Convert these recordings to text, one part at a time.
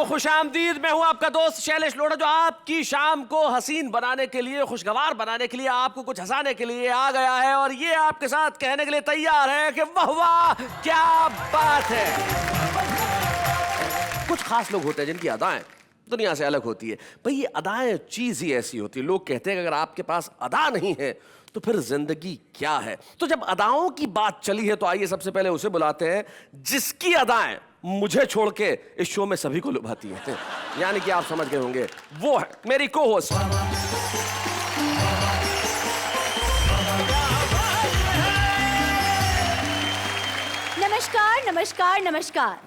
खुशामदीद। मैं हूं आपका दोस्त शैलेश लोढ़ा, जो आपकी शाम को हसीन बनाने के लिए, खुशगवार बनाने के लिए, आपको कुछ हंसाने के लिए आ गया है और ये आपके साथ कहने के लिए तैयार है कि वाह वाह क्या बात है। कुछ खास लोग होते हैं जिनकी अदाएं दुनिया से अलग होती है। भाई ये अदाएं चीज ही ऐसी होती है। लोग कहते हैं कि अगर आपके पास अदा नहीं है तो फिर जिंदगी क्या है। तो जब अदाओं की बात चली है तो आइए सबसे पहले उसे बुलाते हैं जिसकी अदाएं मुझे छोड़ के इस शो में सभी को लुभाती हैं। यानी कि आप समझ गए होंगे, वो है मेरी को होस्ट नमस्कार नमस्कार नमस्कार,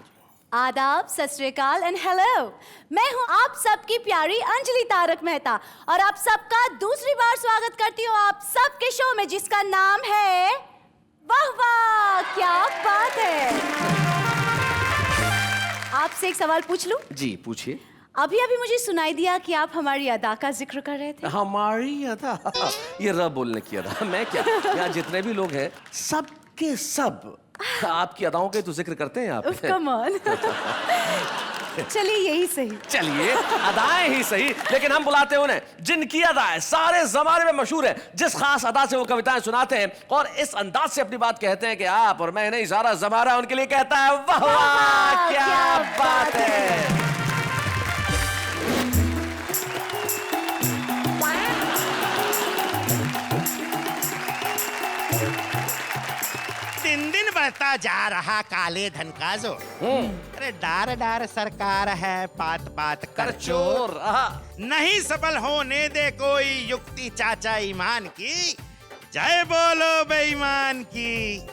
आदाब, सत श्री अकाल एंड हेलो। मैं हूं आप सबकी प्यारी अंजलि तारक मेहता और आप सबका दूसरी बार स्वागत करती हूं आप सबके शो में जिसका नाम है वाह वाह क्या बात है। आपसे एक सवाल पूछ लूं? जी पूछिए। अभी अभी मुझे सुनाई दिया कि आप हमारी अदा का जिक्र कर रहे थे। हमारी अदा? ये र बोलने की अदा। मैं क्या, यहाँ जितने भी लोग हैं सब के सब आपकी अदाओं के तो जिक्र करते हैं आप। Come on. चलिए यही सही। चलिए अदाएं ही सही, लेकिन हम बुलाते हैं उन्हें जिनकी अदाएं सारे जमाने में मशहूर है। जिस खास अदा से वो कविताएं सुनाते हैं और इस अंदाज से अपनी बात कहते हैं कि आप और मैं नहीं, सारा जमाना उनके लिए कहता है वाह वाह क्या बात है। दिन दिन बढ़ता जा रहा काले धन का जोर। अरे डार डार सरकार है, पात पात कर चोर। नहीं सफल होने दे कोई युक्ति चाचा ईमान की, जय बोलो बेईमान की।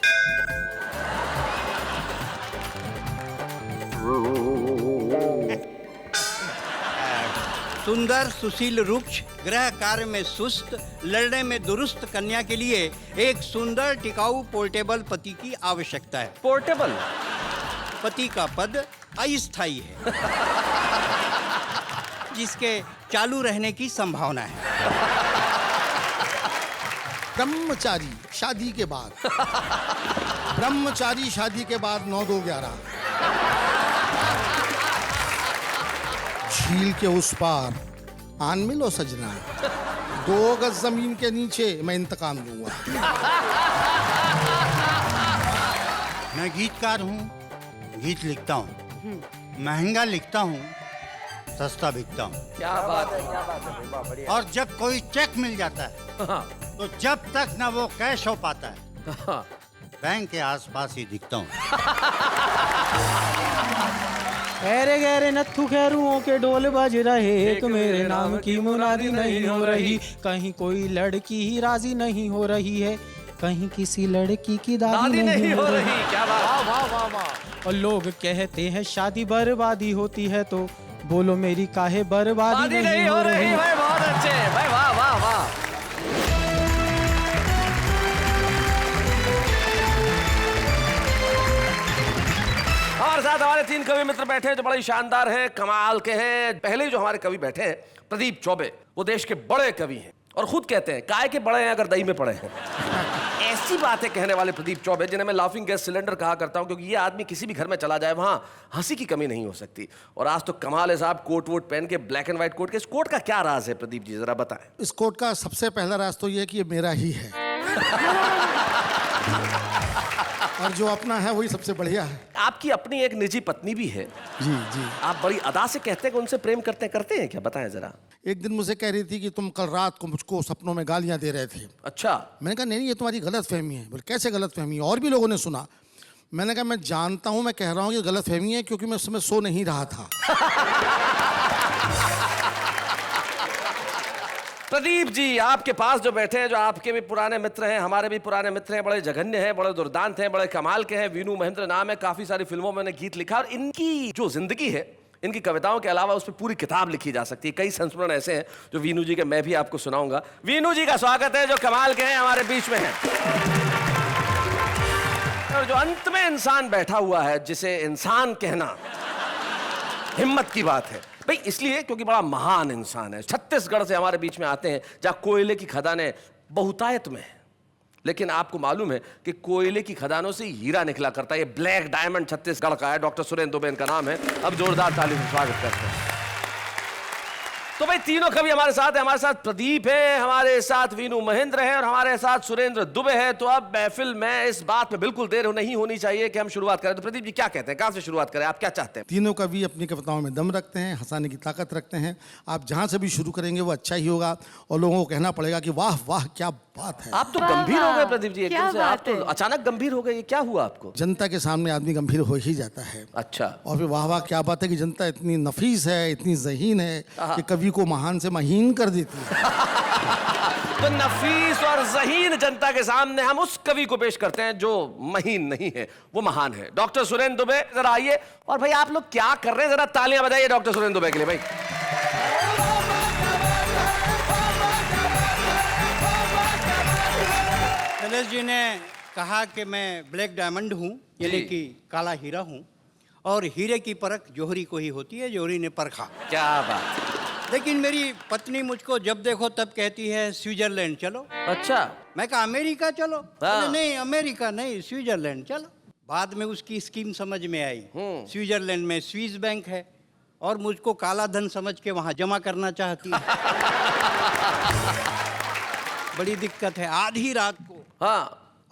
सुंदर सुशील रुक्ष, गृह कार्य में सुस्त, लड़ने में दुरुस्त कन्या के लिए एक सुंदर टिकाऊ पोर्टेबल पति की आवश्यकता है। पोर्टेबल? पति का पद अस्थायी है जिसके चालू रहने की संभावना है। ब्रह्मचारी शादी के बाद ब्रह्मचारी शादी के बाद 9-2-11 झील के उस पार आन मिलो सजना, 2 गज जमीन के नीचे मैं इंतकाम लूंगा। मैं गीतकार हूँ, गीत लिखता हूँ, महंगा लिखता हूँ, सस्ता बिकता हूँ। क्या बात है, क्या बात है, वाह बढ़िया। और जब कोई चेक मिल जाता है तो जब तक ना वो कैश हो पाता है बैंक के आसपास ही दिखता हूँ। गहरे गहरे नत्थु खैरुओं के डोल बज रहे, एक मेरे नाम की मुनादी नहीं हो रही। कहीं कोई लड़की ही राजी नहीं हो रही है, कहीं किसी लड़की की दादी नहीं हो रही। क्या बात, वाह वाह वाह। और लोग कहते हैं शादी बर्बादी होती है, तो बोलो मेरी काहे बर्बादी नहीं हो रही। भाई बहुत अच्छे भाई, वाह वाह वाह। हमारे साथ हमारे 3 कवि मित्र बैठे हैं जो बड़े ही शानदार हैं, कमाल के हैं। पहले जो हमारे कवि बैठे हैं प्रदीप चौबे, वो देश के बड़े कवि हैं और खुद कहते हैं काय के बड़े हैं अगर दही में पड़े हैं। ऐसी बातें कहने वाले प्रदीप चौबे, जिन्हें मैं लाफिंग गैस सिलेंडर कहा करता हूं, क्योंकि ये आदमी किसी भी घर में चला जाए वहां हंसी की कमी नहीं हो सकती। और आज तो कमाल है साहब, कोट वोट पहन के, ब्लैक एंड व्हाइट कोट के। इस कोट का क्या राज है प्रदीप जी, जरा बताएं। इस कोट का सबसे पहला राज तो ये कि ये मेरा ही है और जो अपना है वही सबसे बढ़िया है। आपकी अपनी एक निजी पत्नी भी है। जी जी। आप बड़ी अदा से कहते हैं कि उनसे प्रेम करते हैं क्या, बताएं जरा। एक दिन मुझे कह रही थी कि तुम कल रात को मुझको सपनों में गालियां दे रहे थे। अच्छा। मैंने कहा नहीं ये तुम्हारी गलत फहमी है। बोले कैसे गलत फहमी है? और भी लोगों ने सुना। मैंने कहा मैं जानता हूं, मैं कह रहा हूं कि गलत फहमी है क्योंकि मैं उस समय सो नहीं रहा था। प्रदीप जी आपके पास जो बैठे हैं, जो आपके भी पुराने मित्र हैं, हमारे भी पुराने मित्र हैं, बड़े जघन्य हैं, बड़े दुर्दांत हैं, बड़े कमाल के हैं। वीनू महेंद्र नाम है, काफी सारी फिल्मों में गीत लिखा और इनकी जो जिंदगी है, इनकी कविताओं के अलावा उस पर पूरी किताब लिखी जा सकती है। कई संस्मरण ऐसे हैं जो वीनू जी के मैं भी आपको सुनाऊंगा। वीनू जी का स्वागत है जो कमाल के हैं, हमारे बीच में हैं। और जो अंत में इंसान बैठा हुआ है, जिसे इंसान कहना हिम्मत की बात है भाई, इसलिए क्योंकि बड़ा महान इंसान है। छत्तीसगढ़ से हमारे बीच में आते हैं जहां कोयले की खदानें बहुतायत में है, लेकिन आपको मालूम है कि कोयले की खदानों से हीरा निकला करता है। ये ब्लैक डायमंड छत्तीसगढ़ का है। डॉक्टर सुरेंद्र दुबे इनका नाम है। अब जोरदार ताली से स्वागत करते हैं। तो भाई तीनों कवि हमारे साथ है। हमारे साथ प्रदीप है, हमारे साथ वीनू महेंद्र है और हमारे साथ सुरेंद्र दुबे है। तो अब महफिल में इस बात पे बिल्कुल देर नहीं होनी चाहिए कि हम शुरुआत करें। तो प्रदीप जी क्या कहते हैं, कहां से शुरुआत करें, आप क्या चाहते हैं? तीनों कवि अपनी कविताओं में दम रखते हैं, हंसाने की ताकत रखते हैं। आप जहां से भी शुरू करेंगे वो अच्छा ही होगा और लोगों को कहना पड़ेगा कि वाह वाह क्या बात है। आप तो वाह, गंभीर हो गए वाह, प्रदीप जी, क्या एकदम से आप बात तो है। अचानक गंभीर हो गए। ये क्या हुआ आपको? जनता के सामने आदमी गंभीर हो ही जाता है। अच्छा, और फिर वाह वाह क्या बात है कि जनता इतनी नफीस है, इतनी ज़हीन है कि कवि को महान से महीन कर देती है। तो नफीस और ज़हीन जनता के सामने हम उस कवि को पेश करते हैं जो महीन नहीं है, वो महान है। डॉक्टर सुरेंद्र दुबे जरा आइए। और भाई आप लोग क्या कर रहे हैं, जरा तालियां बजाइए डॉक्टर सुरेंद्र दुबे के लिए भाई। शैलेश जी ने कहा कि मैं ब्लैक डायमंड हूँ, यानी जी। कि काला हीरा हूँ, और हीरे की परख जोहरी को ही होती है, जोहरी ने परखा। क्या बात। लेकिन मेरी पत्नी मुझको जब देखो तब कहती है स्विट्जरलैंड चलो। अच्छा, मैं कहा अमेरिका चलो। हाँ। बोले, नहीं अमेरिका नहीं, स्विट्जरलैंड चलो। बाद में उसकी स्कीम समझ में आई। स्विट्जरलैंड में स्विस बैंक है और मुझको काला धन समझ के वहां जमा करना चाहती है। बड़ी दिक्कत है।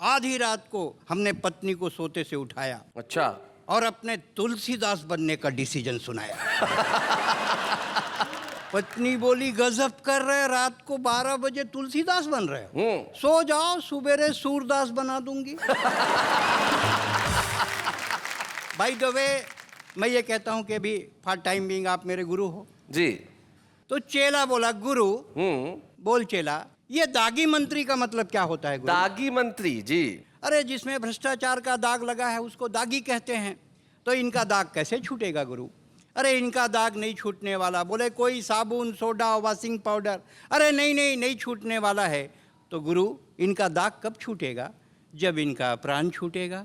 आधी रात को हमने पत्नी को सोते से उठाया अच्छा, और अपने तुलसीदास बनने का डिसीजन सुनाया। पत्नी बोली गजब कर रहे, रात को 12 बजे तुलसीदास बन रहे हो, सो जाओ, सुबेरे सूरदास बना दूंगी। बाय द वे, मैं ये कहता हूं कि अभी फॉर टाइम बीइंग आप मेरे गुरु हो। जी। तो चेला बोला गुरु, बोल चेला, ये दागी मंत्री का मतलब क्या होता है गुरु? दागी मंत्री जी। अरे जिसमें भ्रष्टाचार का दाग लगा है उसको दागी कहते हैं। तो इनका दाग कैसे छूटेगा गुरु? अरे इनका दाग नहीं छूटने वाला। बोले कोई साबुन, सोडा, वॉशिंग पाउडर? अरे नहीं छूटने वाला है। तो गुरु इनका दाग कब छूटेगा? जब इनका प्राण छूटेगा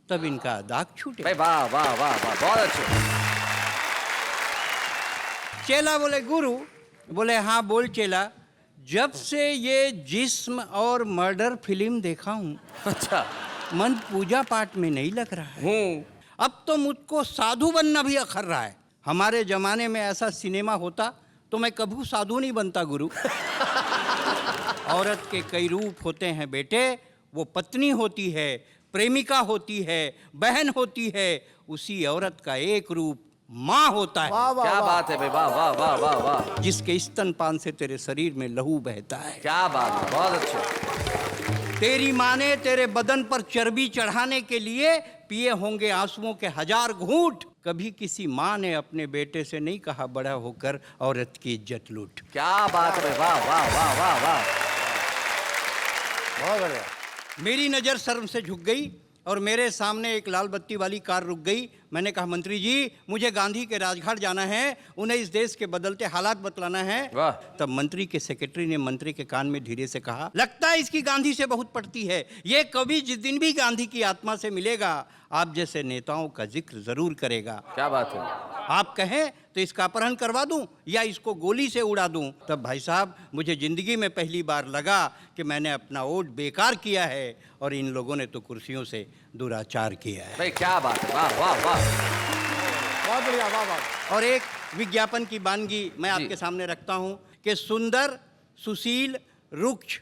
तब इनका दाग छूटेगा। भाई वाह वाह वाह वाह, बहुत अच्छे। चेला बोले गुरु, बोले हाँ बोल चेला, जब से ये जिस्म और मर्डर फिल्म देखा हूँ, अच्छा, मन पूजा पाठ में नहीं लग रहा है। अब तो मुझको साधु बनना भी अखर रहा है। हमारे जमाने में ऐसा सिनेमा होता तो मैं कभी साधु नहीं बनता गुरु। औरत के कई रूप होते हैं बेटे, वो पत्नी होती है, प्रेमिका होती है, बहन होती है, उसी औरत का एक रूप माँ होता है। क्या बात है भाई, वाह वाह वाह वाह वाह, जिसके स्तनपान से तेरे शरीर में लहू बहता है। क्या बात है, बहुत अच्छे। तेरी माँ ने तेरे बदन पर चर्बी चढ़ाने के लिए पिए होंगे आंसुओं के 1000 घूंट। कभी किसी माँ ने अपने बेटे से नहीं कहा बड़ा होकर औरत की इज्जत लूट। क्या बात है, वाह वाह वाह वाह वाह, बहुत बढ़िया। मेरी नज़र शर्म से झुक गई और मेरे सामने एक लाल बत्ती वाली कार रुक गई। मैंने कहा मंत्री जी मुझे गांधी के राजघाट जाना है, उन्हें इस देश के बदलते हालात बतलाना है। वाह। तब मंत्री के सेक्रेटरी ने मंत्री के कान में धीरे से कहा, लगता है इसकी गांधी से बहुत पड़ती है। ये कवि जिस दिन भी गांधी की आत्मा से मिलेगा आप जैसे नेताओं का जिक्र जरूर करेगा। क्या बात है। आप कहें तो इसका अपहरण करवा दूं या इसको गोली से उड़ा दूं। तब भाई साहब मुझे जिंदगी में पहली बार लगा कि मैंने अपना वोट बेकार किया है और इन लोगों ने तो कुर्सियों से दुराचार किया है। भाई क्या बात है, वाह वाह वाह, बहुत बढ़िया, वाह वाह। और एक विज्ञापन की वानगी मैं आपके सामने रखता हूं कि सुंदर, सुशील, रुक्ष,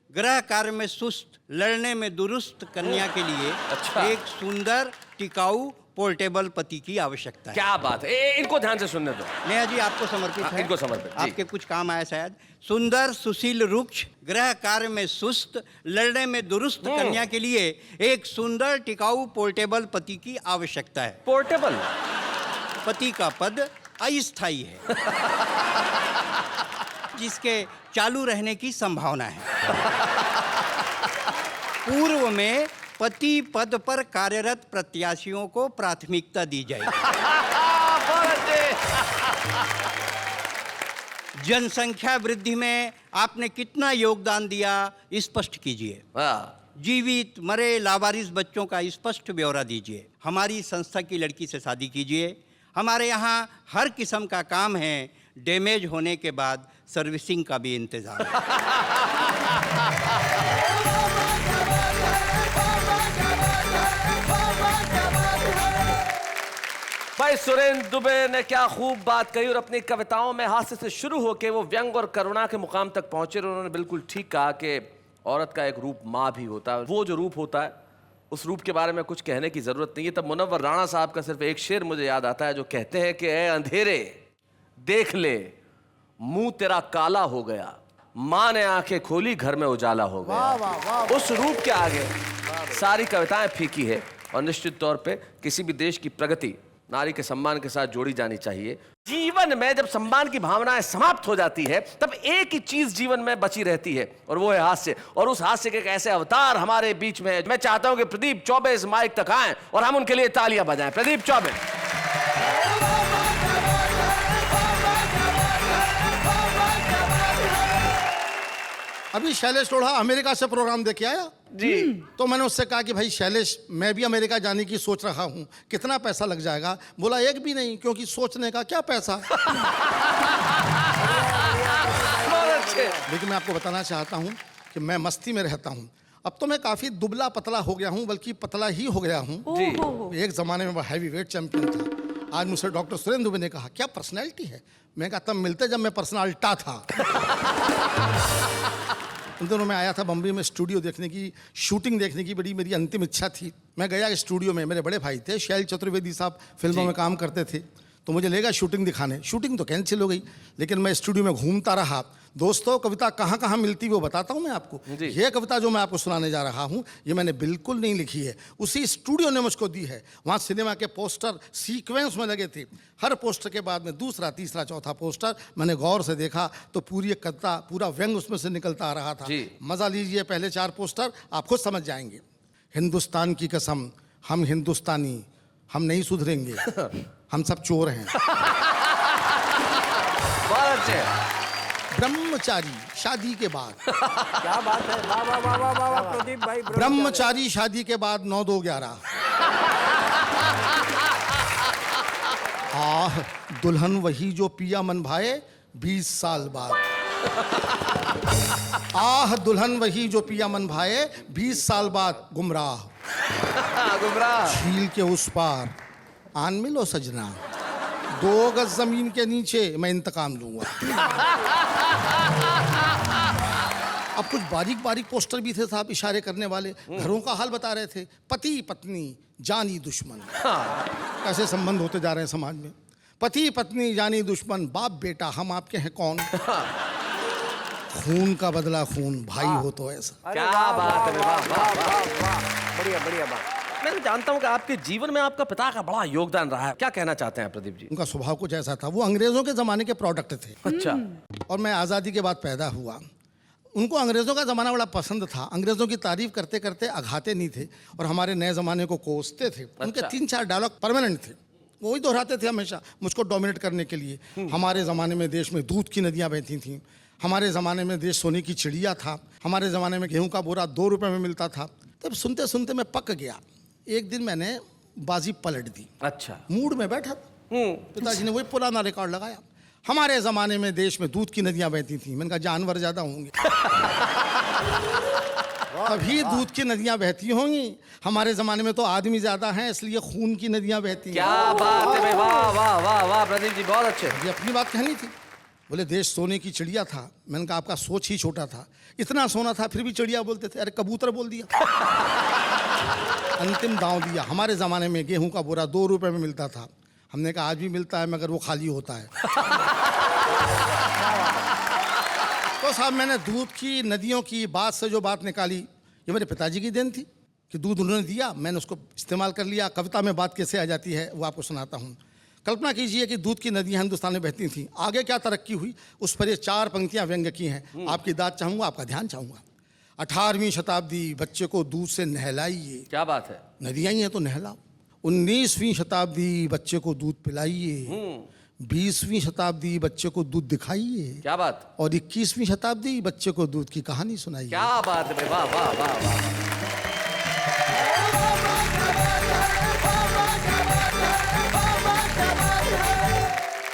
गृह कार्य में सुस्त, लड़ने में दुरुस्त कन्या के लिए अच्छा। एक सुंदर, टिकाऊ, पोर्टेबल पति की आवश्यकता है। क्या बात है। इनको ध्यान से सुनने दो। नेहा जी आपको समर्पित हाँ, है। इनको समर्पित, जी। आपके कुछ काम आया शायद। सुंदर, सुशील, रुक्ष, गृह कार्य में सुस्त, लड़ने में दुरुस्त कन्या के लिए एक सुंदर, टिकाऊ, पोर्टेबल पति की आवश्यकता है। पोर्टेबल पति का पद अस्थायी है, जिसके चालू रहने की संभावना है। पूर्व में पति पद पर कार्यरत प्रत्याशियों को प्राथमिकता दी जाएगी। जनसंख्या वृद्धि में आपने कितना योगदान दिया स्पष्ट कीजिए। जीवित, मरे, लावारिस बच्चों का स्पष्ट ब्यौरा दीजिए। हमारी संस्था की लड़की से शादी कीजिए। हमारे यहाँ हर किस्म का काम है, डैमेज होने के बाद सर्विसिंग का भी इंतजाम है। भाई सुरेंद्र दुबे ने क्या खूब बात कही और अपनी कविताओं में हास्य से शुरू होकर वो व्यंग और करुणा के मुकाम तक पहुंचे और उन्होंने बिल्कुल ठीक कहा कि औरत का एक रूप माँ भी होता है। वो जो रूप होता है उस रूप के बारे में कुछ कहने की जरूरत नहीं है। तब मुनव्वर राणा साहब का सिर्फ एक शेर मुझे याद आता है जो कहते हैं कि ए अंधेरे देख ले मुंह तेरा काला हो गया, माँ ने आंखें खोली घर में उजाला हो गया। उस रूप के आगे सारी कविताएं फीकी है और निश्चित तौर पे किसी भी देश की प्रगति नारी के सम्मान के साथ जोड़ी जानी चाहिए। जीवन में जब सम्मान की भावनाएं समाप्त हो जाती है तब एक ही चीज जीवन में बची रहती है और वो है हास्य। और उस हास्य के एक ऐसे अवतार हमारे बीच में है। मैं चाहता हूं कि प्रदीप चौबे इस माइक तक आएं और हम उनके लिए तालियां बजाएं। प्रदीप चौबे। अभी शैलेश लोढ़ा अमेरिका से प्रोग्राम देख के आया जी। तो मैंने उससे कहा कि भाई शैलेश, मैं भी अमेरिका जाने की सोच रहा हूँ, कितना पैसा लग जाएगा? बोला एक भी नहीं, क्योंकि सोचने का क्या पैसा। लेकिन मैं आपको बताना चाहता हूँ कि मैं मस्ती में रहता हूँ। अब तो मैं काफी दुबला पतला हो गया हूँ, बल्कि पतला ही हो गया हूँ। एक जमाने में मैं हैवी वेट चैंपियन था। आज मुझसे डॉक्टर सुरेंद्र दुबे ने कहा क्या पर्सनैलिटी है? मैं कहा तब मिलते जब मैं पर्सनालिटा था। उन दिनों मैं आया था बम्बई में स्टूडियो देखने की, शूटिंग देखने की बड़ी मेरी अंतिम इच्छा थी। मैं गया स्टूडियो में, मेरे बड़े भाई थे शैल चतुर्वेदी साहब, फिल्मों में काम करते थे, तो मुझे लेगा शूटिंग दिखाने। शूटिंग तो कैंसिल हो गई, लेकिन मैं स्टूडियो में घूमता रहा। दोस्तों कविता कहाँ कहाँ मिलती वो बताता हूँ मैं आपको। ये कविता जो मैं आपको सुनाने जा रहा हूँ ये मैंने बिल्कुल नहीं लिखी है, उसी स्टूडियो ने मुझको दी है। वहाँ सिनेमा के पोस्टर सीक्वेंस में लगे थे, हर पोस्टर के बाद में दूसरा तीसरा चौथा पोस्टर मैंने गौर से देखा तो पूरी एक कविता, पूरा व्यंग उसमें से निकलता आ रहा था। मजा लीजिए, पहले 4 पोस्टर आप खुद समझ जाएंगे। हिंदुस्तान की कसम, हम हिंदुस्तानी, हम नहीं सुधरेंगे, हम सब चोर हैं। बहुत अच्छे। ब्रह्मचारी शादी के बाद। क्या बात है, वाह वाह वाह वाह वाह प्रदीप भाई। ब्रह्मचारी शादी के बाद 9-2-11। आह दुल्हन वही जो पिया मन भाए 20 साल बाद। आह दुल्हन वही जो पिया मन भाए 20 साल बाद गुमराह। झील के उस पार आन मिलो सजना, 2 गज जमीन के नीचे मैं इंतकाम लूंगा। अब कुछ बारीक बारीक पोस्टर भी थे साहब, इशारे करने वाले, घरों का हाल बता रहे थे। पति पत्नी जानी दुश्मन, कैसे संबंध होते जा रहे हैं समाज में। पति पत्नी जानी दुश्मन, बाप बेटा हम आपके हैं कौन। खून का बदला खून, भाई हो तो ऐसा। क्या बात है, वाह वाह वाह, बढ़िया बढ़िया बात। मैं जानता हूं कि आपके जीवन में आपका पिता का बड़ा योगदान रहा है, क्या कहना चाहते हैं प्रदीप जी? उनका स्वभाव कुछ ऐसा था, वो अंग्रेजों के जमाने के प्रोडक्ट थे। अच्छा। और मैं आज़ादी के बाद पैदा हुआ। उनको अंग्रेज़ों का ज़माना बड़ा पसंद था, अंग्रेज़ों की तारीफ करते करते अघाते नहीं थे और हमारे नए ज़माने को कोसते थे। उनके 3-4 डायलॉग परमानेंट थे, वही दोहराते थे हमेशा मुझको डोमिनेट करने के लिए। हमारे ज़माने में देश में दूध की नदियाँ बहती थीं, हमारे ज़माने में देश सोने की चिड़िया था, हमारे ज़माने में गेहूँ का बोरा 2 रुपये में मिलता था। तब सुनते सुनते मैं पक गया। एक दिन मैंने बाजी पलट दी। अच्छा। मूड में बैठा था, पिताजी ने वही पुराना रिकॉर्ड लगाया, हमारे जमाने में देश में दूध की नदियां बहती थी। मैंने कहा जानवर ज्यादा होंगे। अभी दूध की नदियां बहती होंगी, हमारे जमाने में तो आदमी ज्यादा हैं इसलिए खून की नदियां बहती हैं। क्या बात है भाई, वाह वाह वाह वाह प्रदीप जी, बहुत अच्छे। ये अपनी बात कहनी थी। बोले देश सोने की चिड़िया था। मैंने कहा आपका सोच ही छोटा था, इतना सोना था फिर भी चिड़िया बोलते थे। अरे कबूतर बोल दिया। अंतिम दांव दिया। हमारे ज़माने में गेहूं का बोरा 2 रुपये में मिलता था। हमने कहा आज भी मिलता है मगर वो खाली होता है। तो साहब मैंने दूध की नदियों की बात से जो बात निकाली ये मेरे पिताजी की देन थी कि दूध उन्होंने दिया, मैंने उसको इस्तेमाल कर लिया। कविता में बात कैसे आ जाती है वो आपको सुनाता हूँ। कल्पना कीजिए कि दूध की नदियाँ हिंदुस्तान में बहती थीं, आगे क्या तरक्की हुई उस पर ये 4 पंक्तियाँ व्यंग की हैं। आपकी दाद चाहूँगा, आपका ध्यान चाहूँगा। 18वीं शताब्दी बच्चे को दूध से नहलाइए। क्या बात है। नदियाँ ही हैं तो नहलाओ। 19वीं शताब्दी बच्चे को दूध पिलाइए। 20वीं शताब्दी बच्चे को दूध दिखाइए। क्या बात। और 21वीं शताब्दी बच्चे को दूध की कहानी सुनाइए। क्या बात है, वाह वाह वाह वाह।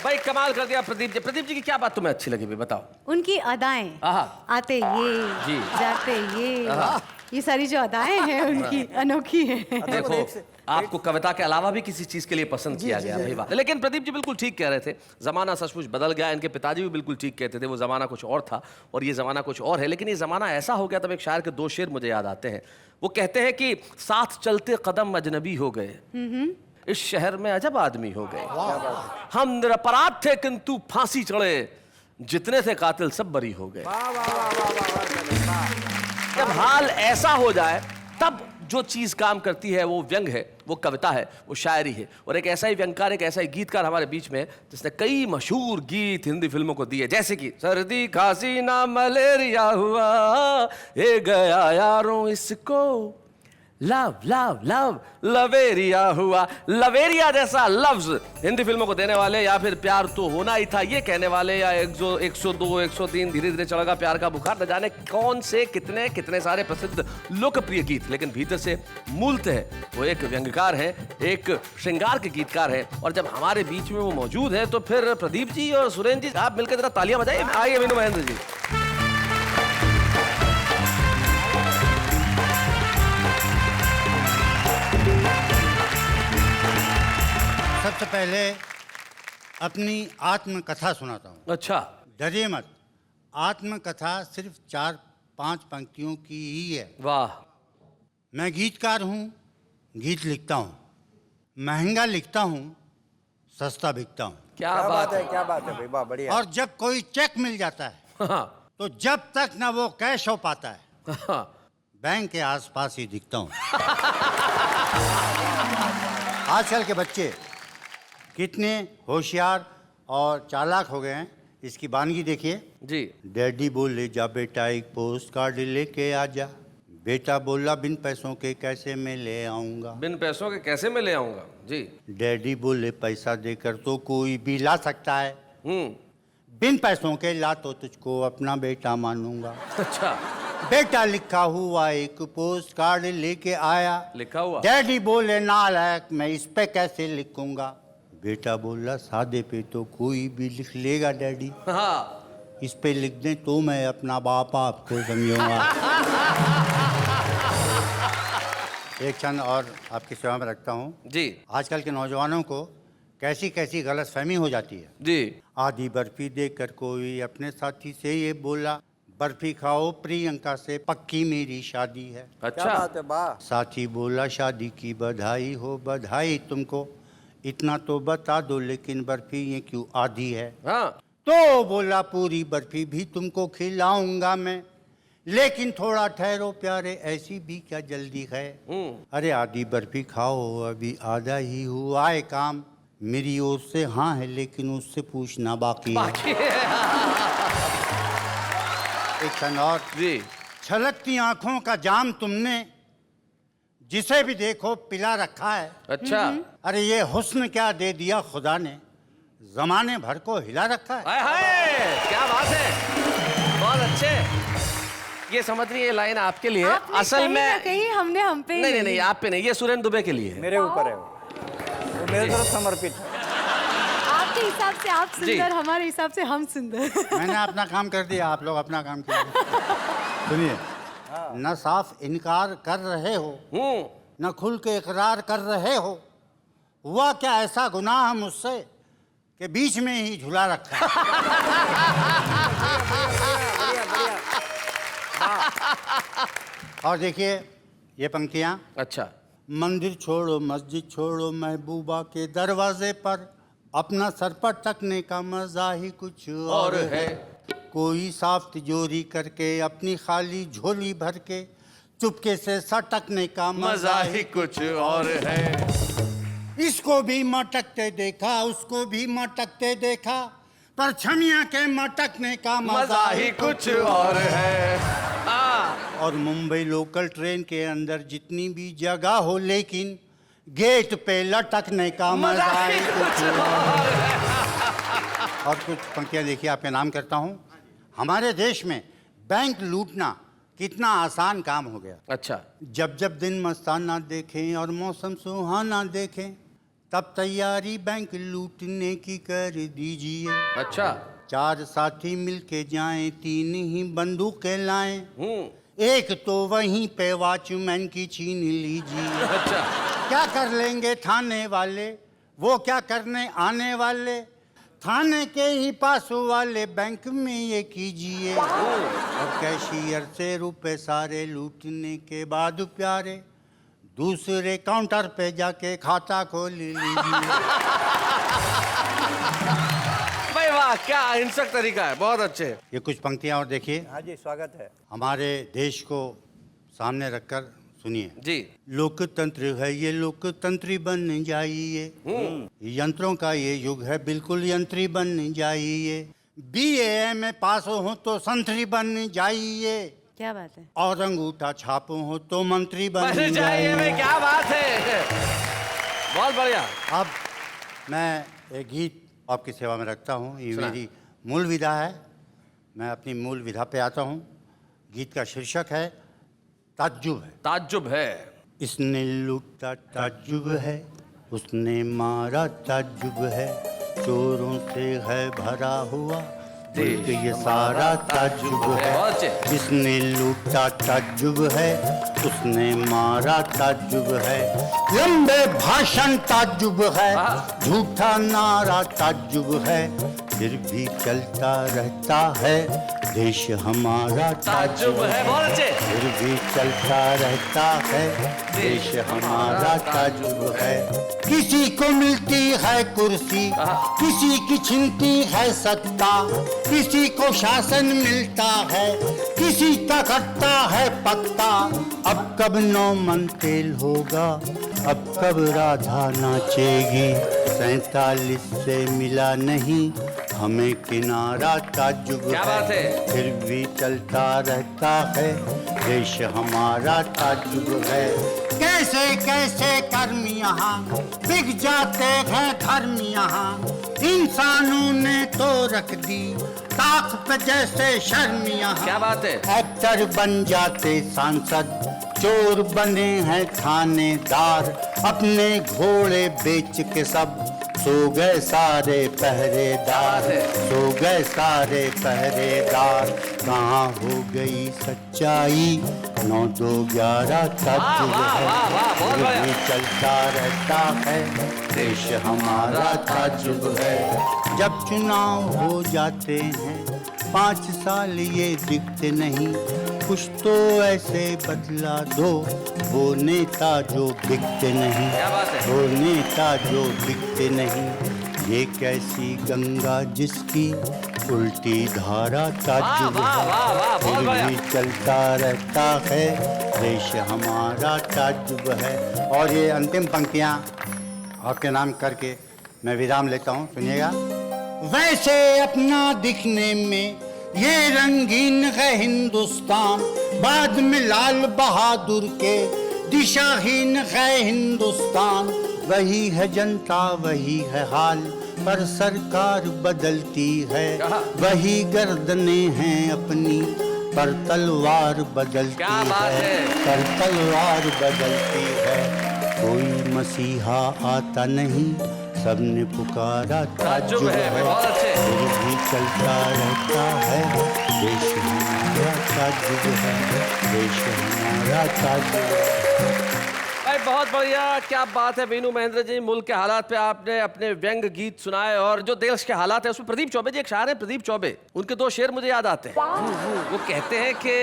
भाई कमाल कर दिया प्रदीप जी। प्रदीप जी की क्या बात तुम्हें अच्छी लगी भी, बताओ। उनकी अदाएं, आहा। आते ये जी। जाते ये सारी जो अदाएं हैं उनकी अनोखी हैं। देखो, आपको कविता के अलावा भी किसी चीज के लिए पसंद किया गया, वही बात है। लेकिन प्रदीप जी बिल्कुल ठीक कह रहे थे, जमाना सचमुच बदल गया। इनके पिताजी भी बिल्कुल ठीक कहते थे, वो जमाना कुछ और था और ये जमाना कुछ और है। लेकिन ये जमाना ऐसा हो गया, तब एक शायर के दो शेर मुझे याद आते हैं। वो कहते हैं कि साथ चलते कदम अजनबी हो गए, इस शहर में अजब आदमी हो गए। हम निरपराध थे किंतु फांसी चढ़े, जितने थे कातिल सब बरी हो गए। जब हाल ऐसा हो जाए तब जो चीज काम करती है वो व्यंग है, वो कविता है, वो शायरी है। और एक ऐसा ही व्यंगकार, एक ऐसा ही गीतकार हमारे बीच में है जिसने कई मशहूर गीत हिंदी फिल्मों को दिए, जैसे कि सर्दी खांसी ना मलेरिया हुआ, ये गया यारों इसको लव लव लव लवेरिया हुआ। लवेरिया जैसा लफ्ज हिंदी फिल्मों को देने वाले, या फिर प्यार तो होना ही था ये कहने वाले, या 102 103 धीरे धीरे चढ़ेगा प्यार का बुखार, न जाने कौन से कितने कितने सारे प्रसिद्ध लोकप्रिय गीत। लेकिन भीतर से मूलतः वो एक व्यंग्यकार है, एक श्रृंगार के गीतकार है। और जब हमारे बीच में वो मौजूद है तो फिर प्रदीप जी और सुरेंद्र जी आप मिलकर जरा तालियां बजाइए। आइए मीनू महेंद्र जी। सबसे पहले अपनी आत्मकथा सुनाता हूँ। अच्छा। डरिए मत, आत्मकथा सिर्फ 4-5 पंक्तियों की ही है। वाह। मैं गीतकार हूँ, गीत लिखता हूँ, महंगा लिखता हूँ, सस्ता बिकता हूँ। क्या बात है, क्या बात है भाई, वाह बढ़िया। और जब कोई चेक मिल जाता है हाँ, तो जब तक ना वो कैश हो पाता है, हाँ। बैंक के आसपास ही दिखता हूँ। आजकल के बच्चे कितने होशियार और चालाक हो गए हैं, इसकी बानगी देखिए। जी। डैडी बोले जा बेटा एक पोस्ट कार्ड लेके आ जा, बेटा बोला बिन पैसों के कैसे मैं ले आऊंगा, बिन पैसों के कैसे मैं ले आऊंगा। जी। डैडी बोले पैसा देकर तो कोई भी ला सकता है, बिन पैसों के ला तो तुझको अपना बेटा मानूंगा। अच्छा। बेटा लिखा हुआ एक पोस्ट कार्ड लेके आया, लिखा हुआ। डैडी बोले नालायक मैं इस पे कैसे लिखूंगा, बेटा बोला सादे पे तो कोई भी लिख लेगा डैडी, हाँ। इस पे लिख दें तो मैं अपना बाप आपको समझूंगा। एक क्षण और आपकी सेवा में रखता हूँ। जी। आजकल के नौजवानों को कैसी कैसी गलतफहमी हो जाती है। जी। आधी बर्फी देकर कोई अपने साथी से ये बोला, बर्फी खाओ प्रियंका से पक्की मेरी शादी है। अच्छा। क्या बात है, वाह। साथी बोला शादी की बधाई हो, बधाई तुमको, इतना तो बता दो लेकिन बर्फी ये क्यों आधी है। हाँ। तो बोला पूरी बर्फी भी तुमको खिलाऊंगा मैं, लेकिन थोड़ा ठहरो प्यारे ऐसी भी क्या जल्दी है। अरे आधी बर्फी खाओ अभी आधा ही हुआ है काम, मेरी ओर से हाँ है लेकिन उससे पूछना बाकी है। एक क्षण और। जी। छलकती आंखों का जाम तुमने जिसे भी देखो पिला रखा है। अच्छा। अरे ये हुस्न क्या दे दिया खुदा ने, जमाने भर को हिला रखा है। हाय हाय, क्या बात है, बहुत अच्छे। ये समझ रही है, लाइन आपके लिए। आपने असल कहीं ना में कहीं हमने हम पे नहीं नहीं नहीं, आप पे नहीं, ये सुरेंद्र दुबे के लिए है। मेरे ऊपर है वो मेरे तरफ समर्पित है। आपके हिसाब से आप सुंदर, हमारे हिसाब से हम सुंदर। मैंने अपना काम कर दिया, आप लोग अपना काम कीजिए। सुनिए, न साफ इनकार कर रहे हो न खुल के इकरार कर रहे हो, हुआ क्या ऐसा गुनाह मुझसे कि बीच में ही झुला रखा है। और देखिए ये पंक्तियां। अच्छा। मंदिर छोड़ो मस्जिद छोड़ो महबूबा के दरवाजे पर, अपना सर पर टकने का मजा ही कुछ और है। कोई साफ तिजोरी करके अपनी खाली झोली भर के, चुपके से सटकने का मजा ही कुछ और है। इसको भी मटकते देखा उसको भी मटकते देखा, पर छमिया के मटकने का मजा ही कुछ और है। और मुंबई लोकल ट्रेन के अंदर जितनी भी जगह हो, लेकिन गेट पे लटकने का मजा ही कुछ और है। और कुछ पंक्तियां देखिए, आपके नाम करता हूँ। हमारे देश में बैंक लूटना कितना आसान काम हो गया। अच्छा। जब जब दिन मस्ताना देखें और मौसम सुहाना देखें, तब तैयारी बैंक लूटने की कर दीजिए। अच्छा। 4 साथी मिलके जाएं, 3 ही बंदूकें लाएं, एक तो वहीं पे वॉचमैन की छीन लीजिए। अच्छा। क्या कर लेंगे थाने वाले, वो क्या करने आने वाले, थाने के ही पास वाले बैंक में ये कीजिए। और कैशियर से रुपए सारे लूटने के बाद प्यारे, दूसरे काउंटर पे जाके खाता खोल लीजिए। भाई वाह, क्या हिंसक तरीका है, बहुत अच्छे। ये कुछ पंक्तियां और देखिए। हाँ जी, स्वागत है। हमारे देश को सामने रखकर सुनिए। जी। लोकतंत्र है ये, लोकतंत्री बन जाइए। यंत्रों का ये युग है, बिल्कुल यंत्री बन जाइए। BA में पास हो तो संतरी बन जाइए। क्या बात है। और अंगूठा छाप हो तो मंत्री बन जाइए जाइए। भाई, क्या बात है, बहुत बढ़िया। अब मैं एक गीत आपकी सेवा में रखता हूँ। ये सुना। मेरी मूल विधा है। मैं अपनी मूल विधा पे आता हूँ। गीत का शीर्षक है ताज्जुब है। ताज्जुब है। इसने लूटा ताज्जुब है, उसने मारा ताज्जुब है, चोरों से है भरा हुआ मुल्क ये सारा ताज्जुब है। बहुत अच्छे। जिसने लूटा ताज्जुब है, उसने मारा ताज्जुब है, लंबे भाषण ताज्जुब है, झूठा नारा ताज्जुब है, फिर भी चलता रहता है देश हमारा ताज्जुब है, बहुत अच्छे। फिर भी चलता रहता है देश हमारा ताज्जुब है। किसी को मिलती है कुर्सी, किसी की छिनती है सत्ता, किसी को शासन मिलता है, किसी का कटता है पत्ता। अब कब 9 मन तेल होगा, अब कब राधा नाचेगी, 47 से मिला नहीं हमें किनारा ताज्जुब क्या बात है। फिर भी चलता रहता है देश हमारा ताज्जुब है। कैसे कैसे कर्म यहाँ बिक जाते हैं धर्म यहाँ, इंसानों ने तो रख दी ताक पे जैसे शर्म यहाँ। क्या बात है। एक्टर बन जाते सांसद, चोर बने हैं थानेदार, अपने घोड़े बेच के सब सो गए सारे पहरेदार, सो गए सारे पहरेदार। कहाँ हो गई सच्चाई, 9 2 11 ताज्जुब है, फिर भी चलता रहता है देश हमारा ताज्जुब है। जब चुनाव हो जाते हैं 5 साल ये दिखते नहीं, कुछ तो ऐसे बदला दो वो नेता जो बिकते नहीं, वो नेता जो बिकते नहीं। ये कैसी गंगा जिसकी उल्टी धारा ताज्जुब है, फिर भी चलता रहता है देश हमारा ताज्जुब है। और ये अंतिम पंक्तियाँ आपके नाम करके मैं विराम लेता हूँ, सुनिएगा। वैसे अपना दिखने में ये रंगीन है हिंदुस्तान, बाद में लाल बहादुर के दिशाहीन है हिंदुस्तान। वही है जनता वही है हाल, पर सरकार बदलती है, वही गर्दने हैं अपनी पर तलवार बदलती है, पर तलवार बदलती है। कोई मसीहा आता नहीं, सबने पुकारा ताज्जुब है, फिर भी चलता रहता है देश हमारा ताज्जुब है, देश हमारा ताज्जुब है। भाई बहुत बढ़िया, क्या बात है वीनू महेंद्र जी। मुल्क के हालात पे आपने अपने व्यंग गीत सुनाए, और जो देश के हालात है उसमें प्रदीप चौबे जी, एक शायर है प्रदीप चौबे, उनके 2 शेर मुझे याद आते हैं। वो कहते हैं कि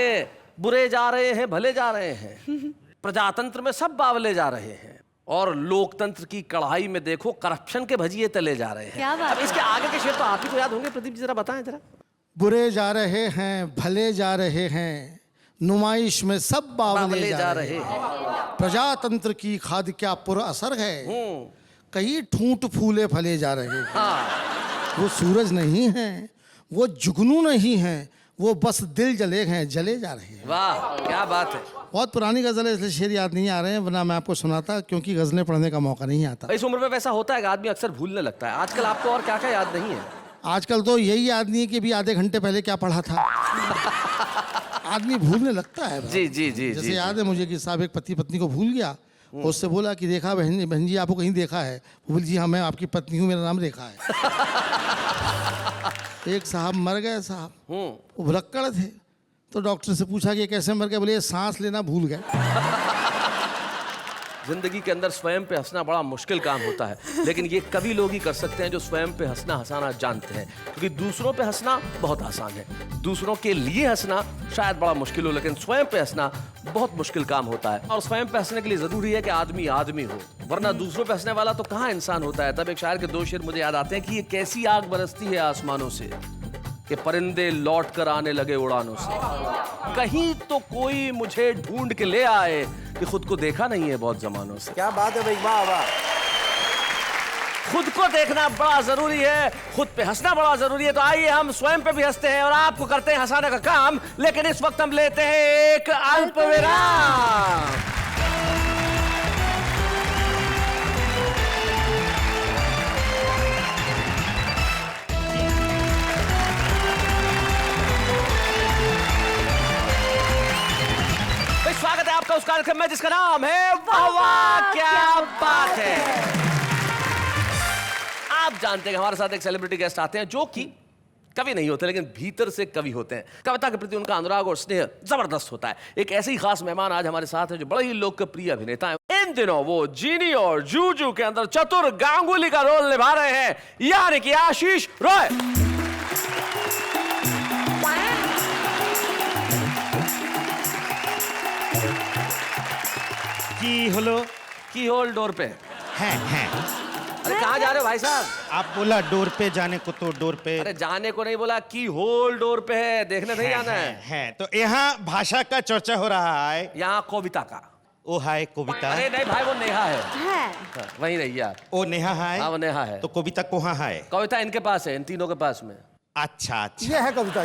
बुरे जा रहे हैं भले जा रहे हैं, प्रजातंत्र में सब बावले जा रहे हैं, और लोकतंत्र की कढ़ाई में देखो करप्शन के भजिए तले जा रहे हैं। क्या बात अब इसके आगे के शेर तो आप ही को याद होंगे, प्रदीप जी जरा बताएं जरा। बुरे जा रहे हैं भले जा रहे हैं, नुमाइश में सब बावले जा रहे हैं, प्रजातंत्र की खाद क्या पुर असर है, कई ठूंठ फूले फले जा रहे हैं। वो सूरज नहीं है, वो जुगनू नहीं है, वो बस दिल जले हैं, जले जा रहे हैं। वाह क्या बात है। बहुत पुरानी गजल है, इसलिए शेर याद नहीं आ रहे हैं, वरना मैं आपको सुनाता, क्योंकि गजलें पढ़ने का मौका नहीं आता। इस उम्र में वैसा होता है कि आदमी अक्सर भूलने लगता है। आजकल आपको और क्या क्या याद नहीं है? आजकल तो यही याद नहीं है कि अभी आधे घंटे पहले क्या पढ़ा था। आदमी भूलने लगता है। जी जी जी जैसे जी, याद है मुझे कि साहब एक पति पत्नी को भूल गया, उससे बोला कि देखा बहन जी आपको कहीं देखा है? वो बोली जी हाँ मैं आपकी पत्नी हूँ, मेरा नाम रेखा है। एक साहब मर गए साहब, वो भुलक्कड़ थे, तो डॉक्टर से पूछा कि कैसे मर गए? बोले सांस लेना भूल गए। जिंदगी के अंदर स्वयं पे हंसना बड़ा मुश्किल काम होता है, लेकिन ये कवि लोग ही कर सकते हैं जो स्वयं पे हंसना हंसाना जानते हैं, क्योंकि दूसरों पे हंसना बहुत आसान है, दूसरों के लिए हंसना शायद बड़ा मुश्किल हो, लेकिन स्वयं पे हंसना बहुत मुश्किल काम होता है। और स्वयं पे हंसने के लिए जरूरी है कि आदमी आदमी हो, वरना दूसरों पे हंसने वाला तो कहाँ इंसान होता है। तब एक शायर के दो शेर मुझे याद आते हैं कि ये कैसी आग बरसती है आसमानों से कि परिंदे लौट कर आने लगे उड़ानों से, कहीं तो कोई मुझे ढूंढ के ले आए कि खुद को देखा नहीं है बहुत जमानों से। क्या बात है भाई, वाह वाह। खुद को देखना बड़ा जरूरी है, खुद पे हंसना बड़ा जरूरी है। तो आइए हम स्वयं पे भी हंसते हैं और आपको करते हैं हंसाने का काम, लेकिन इस वक्त हम लेते हैं एक अल्प विराम। स्वागत है आपका उस कार्यक्रम में जिसका नाम है वाह वाह क्या बात है। आप जानते हैं हमारे साथ एक सेलिब्रिटी गेस्ट आते हैं जो कि कवि नहीं होते, लेकिन भीतर से कवि होते हैं। कविता के प्रति उनका अनुराग और स्नेह जबरदस्त होता है। एक ऐसे ही खास मेहमान आज हमारे साथ है जो बड़े ही लोकप्रिय अभिनेता हैं। इन दिनों वो जीनी और जूजू के अंदर चतुर गांगुली का रोल निभा रहे हैं, यानी कि आशीष रॉय। की होल डोर पे हैं। अरे कहाँ जा रहे हो भाई साहब? आप बोला डोर पे जाने को तो डोर पे। अरे जाने को नहीं बोला, की होल डोर पे है, देखने नहीं आना है। तो यहाँ भाषा का चर्चा हो रहा है, यहाँ कविता का। ओ हाय कविता। अरे नहीं भाई, वो नेहा है। है। हाँ, वहीं रही यार। ओ नेहा है। हाँ वो नेहा है। तो कविता कहाँ है? कविता इनके पास है, इन तीनों के पास में। अच्छा अच्छा, ये है कविता,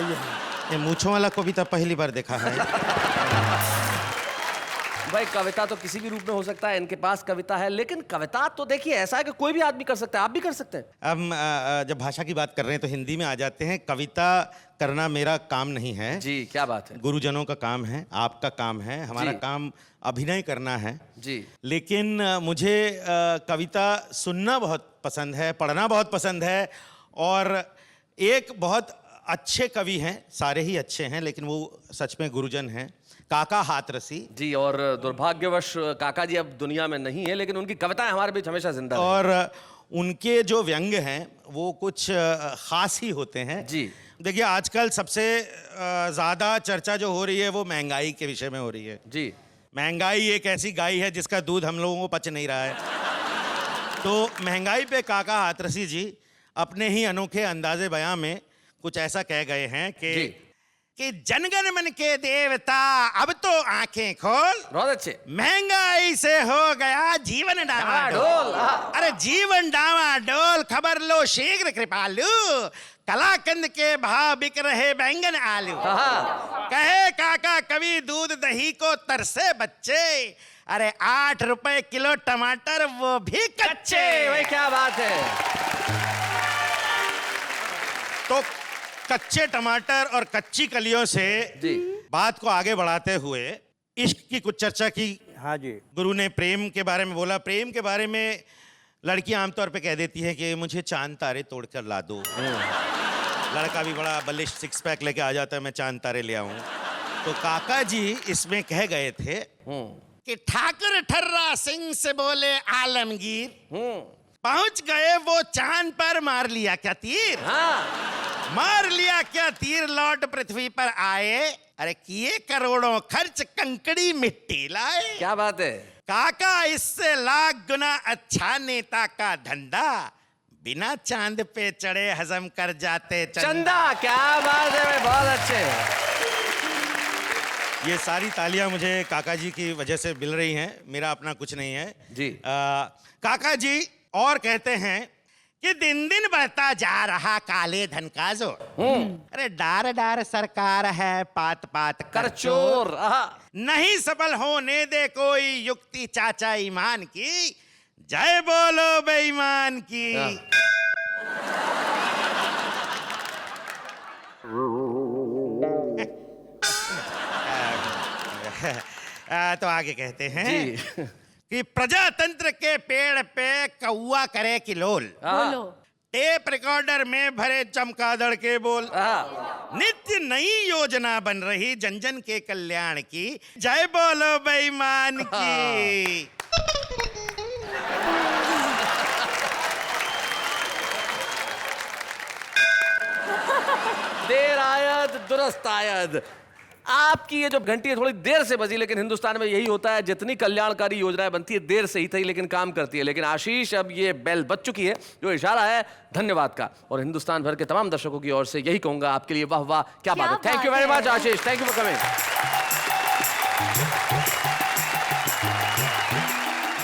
ये मूंछों वाला कविता पहली बार देखा है। भाई कविता तो किसी भी रूप में हो सकता है, इनके पास कविता है, लेकिन कविता तो देखिए ऐसा है कि कोई भी आदमी कर सकता है, आप भी कर सकते हैं। हम जब भाषा की बात कर रहे हैं तो हिंदी में आ जाते हैं। कविता करना मेरा काम नहीं है जी, क्या बात है। गुरुजनों का काम है, आपका काम है, हमारा जी। काम अभिनय करना है जी। लेकिन मुझे कविता सुनना बहुत पसंद है, पढ़ना बहुत पसंद है। और एक बहुत अच्छे कवि हैं, सारे ही अच्छे हैं, लेकिन वो सच में गुरुजन हैं, काका हाथरसी जी। और दुर्भाग्यवश काका जी अब दुनिया में नहीं है, लेकिन उनकी कविताएं हमारे बीच हमेशा जिंदा हैं। और उनके जो व्यंग हैं वो कुछ खास ही होते हैं जी। देखिए आजकल सबसे ज़्यादा चर्चा जो हो रही है वो महंगाई के विषय में हो रही है जी। महंगाई एक ऐसी गाय है जिसका दूध हम लोगों को पच नहीं रहा है। तो महंगाई पे काका हाथरसी जी अपने ही अनोखे अंदाजे बयां में कुछ ऐसा कह गए हैं कि जनगण मन के देवता अब तो आंखें खोल, बहुत अच्छे। महंगाई से हो गया जीवन डावाडोल। अरे जीवन डावाडोल, खबर लो शीघ्र कृपालु, कलाकंद के भाव बिक रहे बैंगन आलू। कहे काका कवि दूध दही को तरसे बच्चे, अरे 8 रुपए किलो टमाटर वो भी कच्चे। भाई क्या बात है। तो कच्चे टमाटर और कच्ची कलियों से जी। बात को आगे बढ़ाते हुए इश्क की कुछ चर्चा की। हाँ जी। गुरु ने प्रेम के बारे में बोला। प्रेम के बारे में लड़कियां आमतौर पे कह देती है कि मुझे चांद तारे तोड़कर ला दो। लड़का भी बड़ा बलिष्ठ 6 पैक लेके आ जाता है, मैं चांद तारे ले आऊं। तो काका जी इसमें कह गए थे कि ठाकुर ठर्रा सिंह से बोले आलमगीर, पहुंच गए वो चांद पर, मार लिया क्या तीर। मार लिया क्या तीर, लौट पृथ्वी पर आए, अरे किए करोड़ों खर्च कंकड़ी मिट्टी लाए। क्या बात है काका, इससे लाख गुना अच्छा नेता का धंधा, बिना चांद पे चढ़े हजम कर जाते चंदा। क्या बात है भाई, बहुत अच्छे। ये सारी तालियां मुझे काका जी की वजह से मिल रही हैं, मेरा अपना कुछ नहीं है जी। काका जी और कहते हैं कि दिन दिन बढ़ता जा रहा काले धन का जोर, अरे डार डार सरकार है, पात पात कर चोर, नहीं सफल होने दे कोई युक्ति चाचा ईमान की, जय बोलो बेईमान की। तो आगे कहते हैं कि प्रजातंत्र के पेड़ पे कौआ करे किलोल, बोलो। टेप रिकॉर्डर में भरे चमगादड़ के बोल, नित्य नई योजना बन रही जन जन के कल्याण की, जय बोलो बेईमान की। देर आयद दुरुस्त आयद। आपकी ये जो घंटी है थोड़ी देर से बजी, लेकिन हिंदुस्तान में यही होता है, जितनी कल्याणकारी योजनाएं बनती है देर से ही थी लेकिन काम करती है। लेकिन आशीष, अब ये बेल बज चुकी है, जो इशारा है धन्यवाद का, और हिंदुस्तान भर के तमाम दर्शकों की ओर से यही कहूंगा आपके लिए वाह वाह, क्या बात है। Thank you very much Ashish, thank you for coming.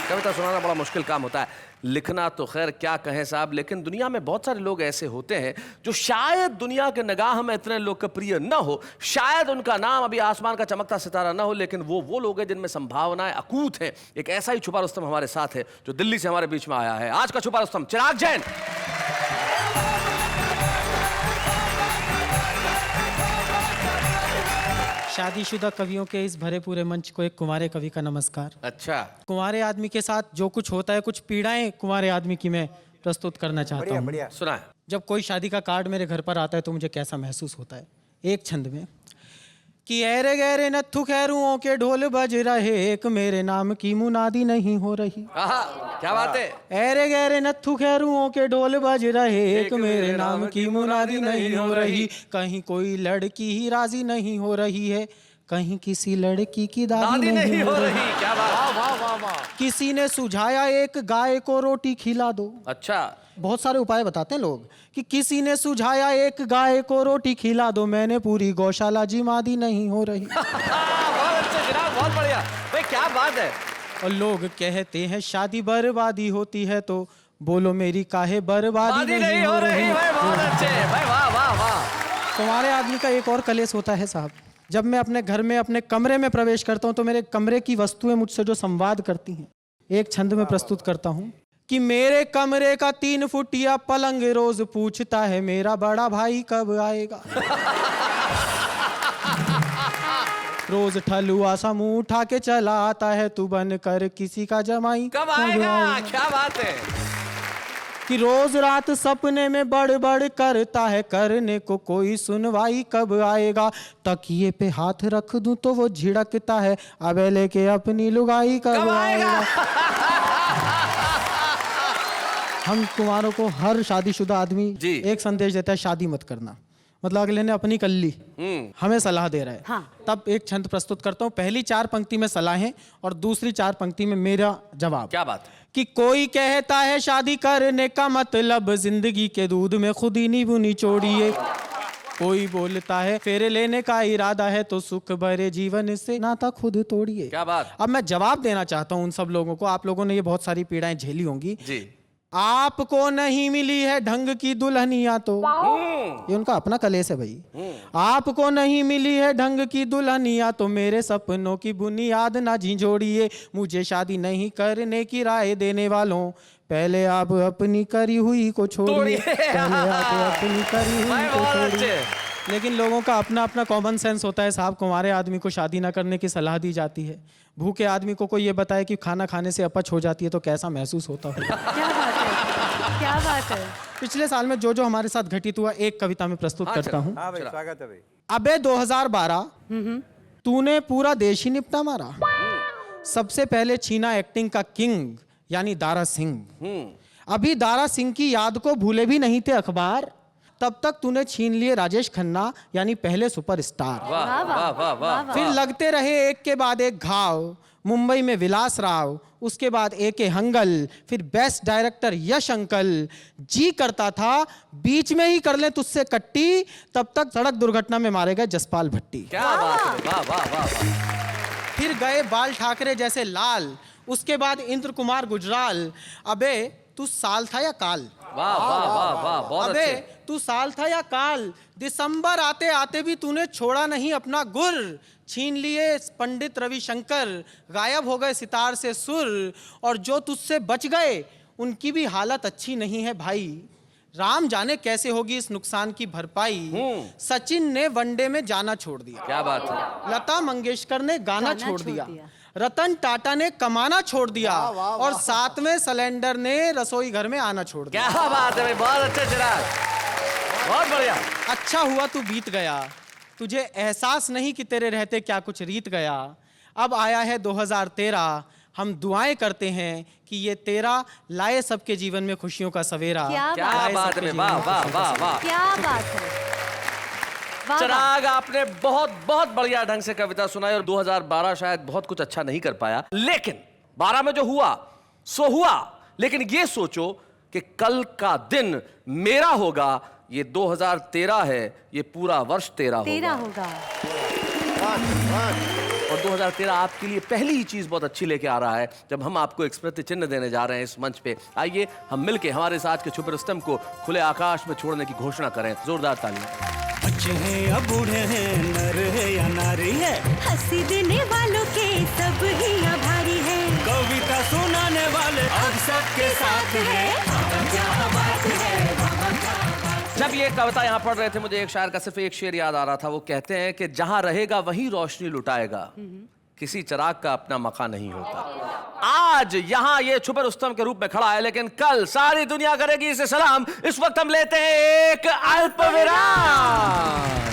कविता सुनाना बड़ा मुश्किल काम होता है, लिखना तो खैर क्या कहें साहब, लेकिन दुनिया में बहुत सारे लोग ऐसे होते हैं जो शायद दुनिया के निगाह में इतने लोकप्रिय न हो, शायद उनका नाम अभी आसमान का चमकता सितारा न हो, लेकिन वो लोग हैं जिनमें संभावनाएं अकूत हैं। एक ऐसा ही छुपा रुस्तम हमारे साथ है जो दिल्ली से हमारे बीच में आया है। आज का छुपा रुस्तम चिराग जैन। शादीशुदा कवियों के इस भरे पूरे मंच को एक कुंवारे कवि का नमस्कार। अच्छा, कुंवारे आदमी के साथ जो कुछ होता है, कुछ पीड़ाएं कुंवारे आदमी की मैं प्रस्तुत करना चाहता हूँ। सुना है। जब कोई शादी का कार्ड मेरे घर पर आता है तो मुझे कैसा महसूस होता है, एक छंद में कि ऐरे गहरे नत्थु खैरुओं के ढोल बज रहे, एक मेरे नाम की मुनादी नहीं हो रही। आहा, क्या बात है। ऐरे गहरे नत्थु खैरुओं के ढोल बज रहे, एक मेरे नाम की मुनादी नहीं हो रही, कहीं कोई लड़की ही राजी नहीं हो रही है, कहीं किसी लड़की की दादी नहीं हो रही। क्या बात, वाह वाह वाह वाह। किसी ने सुझाया एक गाय को रोटी खिला दो। अच्छा, बहुत सारे उपाय बताते हैं लोग कि किसी ने सुझाया एक गाय को रोटी खिला दो, मैंने पूरी गौशाला जिमादी नहीं हो रही। बहुत अच्छा जनाब, बहुत बढ़िया भाई, क्या बात है। और लोग कहते हैं शादी बर्बादी होती है, तो बोलो मेरी काहे बर्बादी नहीं हो रही। भाई बहुत अच्छे भाई, वाह वाह वाह। तुम्हारे आदमी का एक और कलेश होता है साहब, जब मैं अपने घर में अपने कमरे में प्रवेश करता हूं तो मेरे कमरे की वस्तुएं मुझसे जो संवाद करती हैं, एक छंद में प्रस्तुत करता हूं कि मेरे कमरे का 3 फुटिया पलंग रोज पूछता है मेरा बड़ा भाई कब आएगा। रोज ठलुआ सा मुंह उठा के चला आता है, तू बन कर किसी का जमाई कब आएगा। क्या बात है कि रोज रात सपने में बड़ बड़ करता है, करने को कोई सुनवाई कब आएगा, तकिए पे हाथ रख दूं तो वो झिड़कता है, अबे लेके अपनी लुगाई कब आएगा। हम कुंवारों को हर शादीशुदा आदमी एक संदेश देता है, शादी मत करना, मतलब अगले ने अपनी कर ली, हमें सलाह दे रहा है। हाँ। तब एक छंद प्रस्तुत करता हूँ, पहली 4 पंक्ति में सलाहें और दूसरी 4 पंक्ति में मेरा जवाब। क्या बात है। कि कोई कहता है शादी करने का मतलब जिंदगी के दूध में खुद ही नींबू निचोड़िए, कोई बोलता है फेरे लेने का इरादा है तो सुख भरे जीवन से नाता खुद तोड़िए। क्या बात। अब मैं जवाब देना चाहता हूं उन सब लोगों को, आप लोगों ने ये बहुत सारी पीड़ाएं झेली होंगी जी। आपको नहीं मिली है ढंग की दुल्हनिया, तो ये उनका अपना कलेश है भाई। आपको नहीं मिली है ढंग की दुल्हनिया, तो मेरे सपनों की बुनियाद ना झिझोड़िए, मुझे शादी नहीं करने की राय देने वालों, पहले आप अपनी करी हुई को छोड़िए, पहले आप अपनी करी हुई को छोड़िए। लेकिन लोगों का अपना अपना कॉमन सेंस होता है साहब। कुंवारे आदमी को शादी ना करने की सलाह दी जाती है, भूखे आदमी को कोई ये बताए कि खाना खाने से अपच हो जाती है तो कैसा महसूस होता है। क्या बात है, क्या बात है। पिछले साल में जो हमारे साथ घटित हुआ एक कविता में प्रस्तुत करता हूँ। हाँ भाई, स्वागत है भाई। अबे 2012 तूने पूरा देश ही निपटा मारा, सबसे पहले छीना एक्टिंग का किंग यानी दारा सिंह, अभी दारा सिंह की याद को भूले भी नहीं थे अखबार, तब तक तूने छीन लिए राजेश खन्ना यानी पहले सुपरस्टार। वाह वाह वाह वाह। फिर लगते रहे एक के बाद एक घाव, मुंबई में विलास राव, उसके बाद ए.के. हंगल, फिर बेस्ट डायरेक्टर यश अंकल, जी करता था बीच में ही कर ले तुझसे कट्टी, तब तक सड़क दुर्घटना में मारे गए जसपाल भट्टी। क्या बात है, वाह वाह वाह। फिर गए बाल ठाकरे जैसे लाल, उसके बाद इंद्र कुमार गुजराल, अबे तू साल था या काल। वाह वाह वाह वाह, बहुत अबे अच्छे। तू साल था या काल, दिसंबर आते आते भी तूने छोड़ा नहीं अपना गुर, छीन लिए पंडित रविशंकर, गायब हो गए सितार से सुर, और जो तुझसे बच गए उनकी भी हालत अच्छी नहीं है भाई, राम जाने कैसे होगी इस नुकसान की भरपाई। सचिन ने वनडे में जाना छोड़ दिया, क्या बात है। लता मंगेशकर ने गाना छोड़ दिया, रतन टाटा ने कमाना छोड़ दिया और 7वें सिलेंडर ने रसोई घर में आना छोड़ दिया। क्या बात है भाई, बहुत अच्छे चिराग, बहुत बढ़िया। अच्छा हुआ तू बीत गया, तुझे एहसास नहीं कि तेरे रहते क्या कुछ रीत गया। अब आया है 2013, हम दुआएं करते हैं कि ये तेरा लाए सबके जीवन में खुशियों का सवेरा। क्या क्या बात है, वाह वाह वाह वाह, क्या बात है, वाह, चिराग आपने बहुत बहुत बढ़िया ढंग से कविता सुनाई। और 2012 शायद बहुत कुछ अच्छा नहीं कर पाया, लेकिन 12 में जो हुआ सो हुआ। लेकिन ये सोचो कि कल का दिन मेरा होगा, ये 2013 है, ये पूरा वर्ष तेरा होगा। और 2013 आपके लिए पहली ही चीज बहुत अच्छी लेके आ रहा है, जब हम आपको एक स्मृति चिन्ह देने जा रहे हैं इस मंच पे। आइए हम मिलके हमारे साथ के छुपे रुस्तम को खुले आकाश में छोड़ने की घोषणा करें। जोरदार तालियां। बच्चे हैं या बूढ़े हैं, नर है या नारी है, हंसी देने वालों के सब ही आभारी है, कविता सुनाने वाले अब सबके साथ है। क्या बात है। जब ये कविता यहाँ पढ़ रहे थे, मुझे एक शायर का सिर्फ एक शेर याद आ रहा था। वो कहते हैं कि जहां रहेगा वहीं रोशनी लुटाएगा, किसी चिराग का अपना मकान नहीं होता। आज यहाँ ये छुपे रुस्तम के रूप में खड़ा है, लेकिन कल सारी दुनिया करेगी इसे सलाम। इस वक्त हम लेते हैं एक अल्प विराम।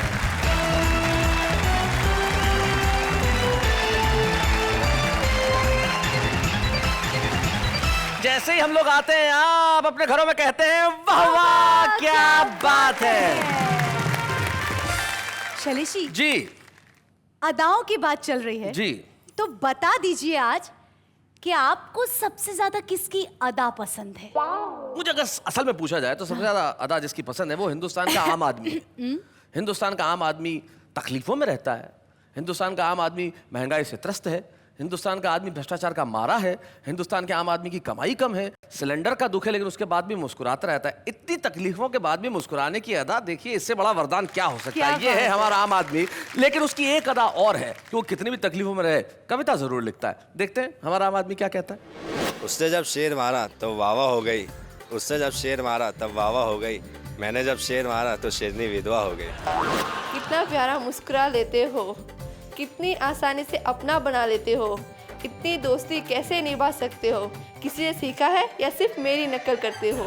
जैसे ही हम लोग आते हैं आप अपने घरों में कहते हैं वाह वाह क्या बात है। शैलेशी जी, अदाओं की बात चल रही है जी, तो बता दीजिए आज कि आपको सबसे ज्यादा किसकी अदा पसंद है? मुझे अगर असल में पूछा जाए तो सबसे ज्यादा अदा जिसकी पसंद है वो हिंदुस्तान का आम आदमी है। हिंदुस्तान का आम आदमी तकलीफों में रहता है, हिंदुस्तान का आम आदमी महंगाई से त्रस्त है, हिंदुस्तान का आदमी भ्रष्टाचार का मारा है, हिंदुस्तान के आम आदमी की कमाई कम है, सिलेंडर का दुख है लेकिन उसके बाद भी मुस्कुराता रहता है। इतनी तकलीफों के बाद भी मुस्कुराने की अदा, देखिए इससे बड़ा वरदान क्या हो सकता है। ये है हमारा आम आदमी। लेकिन उसकी एक अदा और है कि वो कितनी भी तकलीफों में रहे कविता जरूर लिखता है। देखते हैं हमारा आम आदमी क्या कहता है। उसने जब शेर मारा तो वावा हो गई, उसने जब शेर मारा तब वावा हो गई, मैंने जब शेर मारा तो शेरनी विधवा हो गई। कितना प्यारा मुस्कुरा लेते हो, कितनी आसानी से अपना बना लेते हो, इतनी दोस्ती कैसे निभा सकते हो, किसी से सीखा है या सिर्फ मेरी नकल करते हो।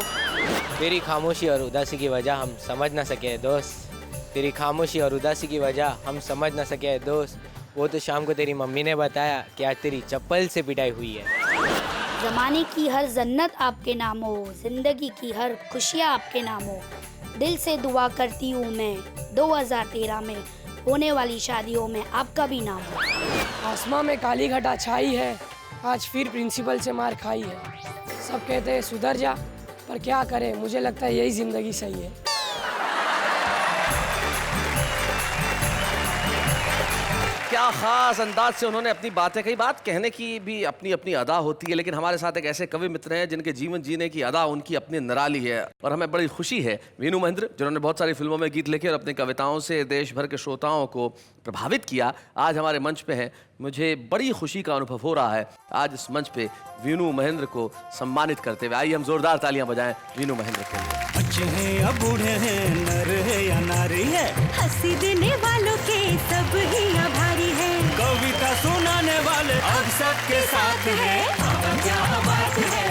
तेरी खामोशी और उदासी की वजह हम समझ ना सके दोस्त, तेरी खामोशी और उदासी की वजह हम समझ ना सके दोस्त, वो तो शाम को तेरी मम्मी ने बताया कि आज तेरी चप्पल से पिटाई हुई है। जमाने की हर जन्नत आपके नाम हो, जिंदगी की हर खुशियाँ आपके नाम हो, दिल से दुआ करती हूँ मैं 2013 में होने वाली शादियों में आपका भी नाम हो। आसमां में काली घटा छाई है, आज फिर प्रिंसिपल से मार खाई है, सब कहते हैं सुधर जा, पर क्या करें, मुझे लगता है यही जिंदगी सही है। क्या खास अंदाज से उन्होंने अपनी बातें कही। बात कहने की भी अपनी अपनी अदा होती है, लेकिन हमारे साथ एक ऐसे कवि मित्र हैं जिनके जीवन जीने की अदा उनकी अपनी निराली है। और हमें बड़ी खुशी है वीनू महेंद्र, जिन्होंने बहुत सारी फिल्मों में गीत लिखे और अपनी कविताओं से देश भर के श्रोताओं को प्रभावित किया, आज हमारे मंच पे हैं। मुझे बड़ी खुशी का अनुभव हो रहा है आज इस मंच पे वीनू महेंद्र को सम्मानित करते हुए। आइए हम जोरदार तालियां बजाएं वीनू महेंद्र के लिए। बच्चे हैं या बूढ़े हैं, नर है या नारी है, हंसी देने वालों के सब ही आभारी है, कविता सुनाने वाले अब सबके साथ है। क्या बात है।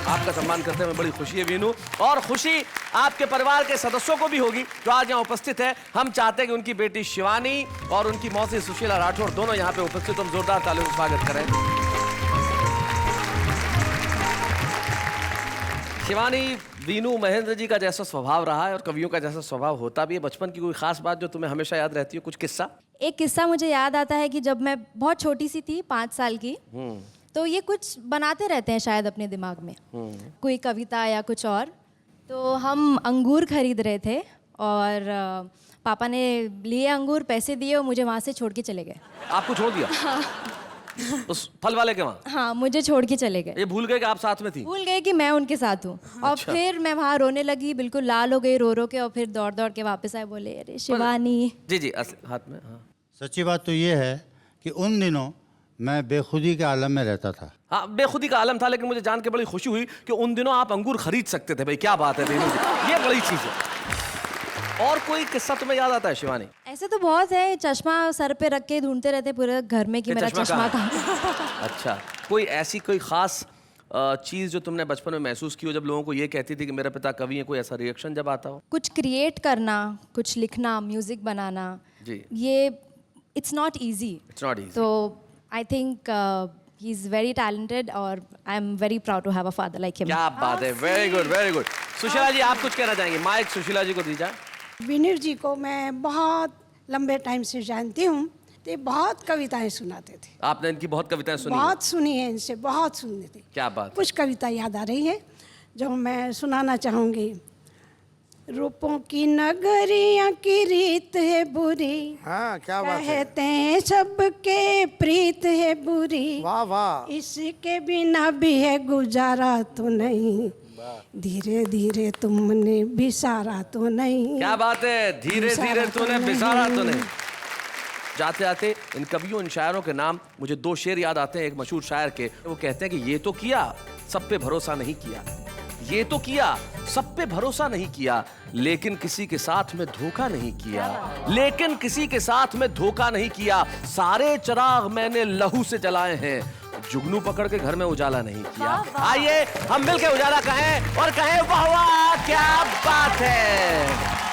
आपका सम्मान करते हुए बड़ी खुशी है वीनू, और खुशी आपके परिवार के सदस्यों को भी होगी जो आज यहाँ उपस्थित है। हम चाहते हैं कि उनकी बेटी शिवानी और उनकी मौसी सुशीला राठौर दोनों यहाँ पे उपस्थित, हम जोरदार तालियों से स्वागत करें। शिवानी, वीनू महेंद्र जी का जैसा स्वभाव रहा है और कवियों का जैसा स्वभाव होता भी है, बचपन की कोई खास बात जो तुम्हें हमेशा याद रहती है, कुछ किस्सा? एक किस्सा मुझे याद आता है कि जब मैं बहुत छोटी सी थी, 5 साल की, तो ये कुछ बनाते रहते हैं शायद अपने दिमाग में, कोई कविता या कुछ और। तो हम अंगूर खरीद रहे थे और पापा ने लिए अंगूर, पैसे दिए और मुझे वहाँ से छोड़ के चले गए। आपको छोड़ दिया? हाँ। उस फल वाले के वहाँ? हाँ, मुझे छोड़ के चले गए। ये भूल गए कि आप साथ में थी? भूल गए कि मैं उनके साथ हूँ। और अच्छा। फिर मैं वहाँ रोने लगी, बिल्कुल लाल हो गई रो रो के, और फिर दौड़ दौड़ के वापस आए, बोले अरे शिवानी। जी जी, हाथ में। हाँ। सच्ची बात तो ये है कि उन दिनों मैं बेखुदी के आलम में रहता था। हाँ, बेखुदी का आलम था, लेकिन मुझे जान के बड़ी खुशी हुई कि उन दिनों आप अंगूर खरीद सकते थे। भाई क्या बात है वीनू जी, ये बड़ी चीज है। और कोई किस्सा तुम्हें याद आता है शिवानी? ऐसे तो बहुत है, चश्मा सर पे रख के ढूंढते रहते पूरे घर में कि मेरा चश्मा कहाँ। अच्छा, कोई ऐसी कोई खास चीज जो तुमने बचपन में महसूस की हो जब लोगों को ये कहती थी कि मेरा पिता कवि है, कोई ऐसा रिएक्शन जब आता हो? कुछ क्रिएट करना, कुछ लिखना, म्यूजिक बनाना, जी, ये it's not easy. It's not easy. तो I think he is very talented और I am very proud to have a father like him. क्या बात है, very good very good. Sushila ji, आप कुछ कहना चाहेंगे? माइक सुशीला जी को दीजिए। विनीत जी को मैं बहुत लंबे टाइम से जानती हूँ, तो बहुत कविताएं सुनाते थे। आपने इनकी बहुत कविताएं सुनी? बहुत सुनी है इनसे, बहुत सुनी थी। क्या बात। कुछ कविता याद आ रही है जो मैं सुनाना चाहूँगी। रूपों की नगरियाँ की रीत है बुरी, हाँ, क्या बात है। कहते हैं सबके प्रीत है बुरी, वाह वाह, इसके बिना भी है गुजारा तो नहीं, धीरे धीरे तुमने बिसारा तो नहीं। क्या बात है, धीरे धीरे तूने बिसारा तो नहीं। जाते जाते इन कवियों, इन शायरों के नाम मुझे दो शेर याद आते हैं एक मशहूर शायर के। वो कहते हैं कि ये तो किया, सब पे भरोसा नहीं किया, ये तो किया, सब पे भरोसा नहीं किया, लेकिन किसी के साथ में धोखा नहीं किया, लेकिन किसी के साथ में धोखा नहीं किया, सारे चिराग मैंने लहू से जलाए हैं, जुगनू पकड़ के घर में उजाला नहीं किया। आइए हम मिलकर उजाला कहें और कहें वाह वाह क्या बात है।